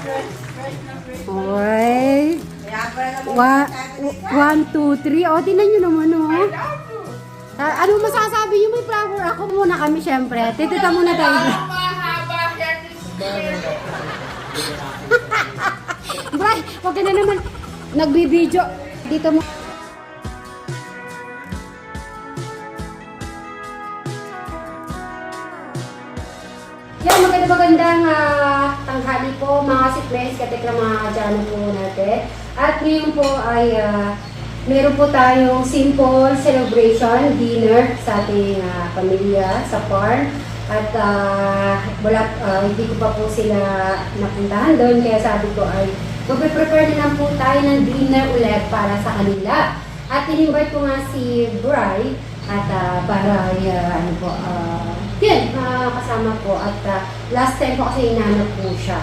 Okay. 1, 2, 3. O, tingnan nyo naman, o. Ano masasabi nyo? May flower. Ako muna kami, syempre. Titita muna tayo. Bray, wag ka na naman. Nagbibideo. Dito mo. Yan, magandang tanghali po mga sitmates, katikla mga kadyano po natin. At ngayon po ay meron po tayong simple celebration dinner sa ating pamilya sa farm. At hindi ko pa po sila napuntahan doon, kaya sabi ko ay magpe-prepare na lang po tayo ng dinner ulit para sa kanila. At in-invite ko nga si Bri at para kasama po. At last time po kasi inanap po siya.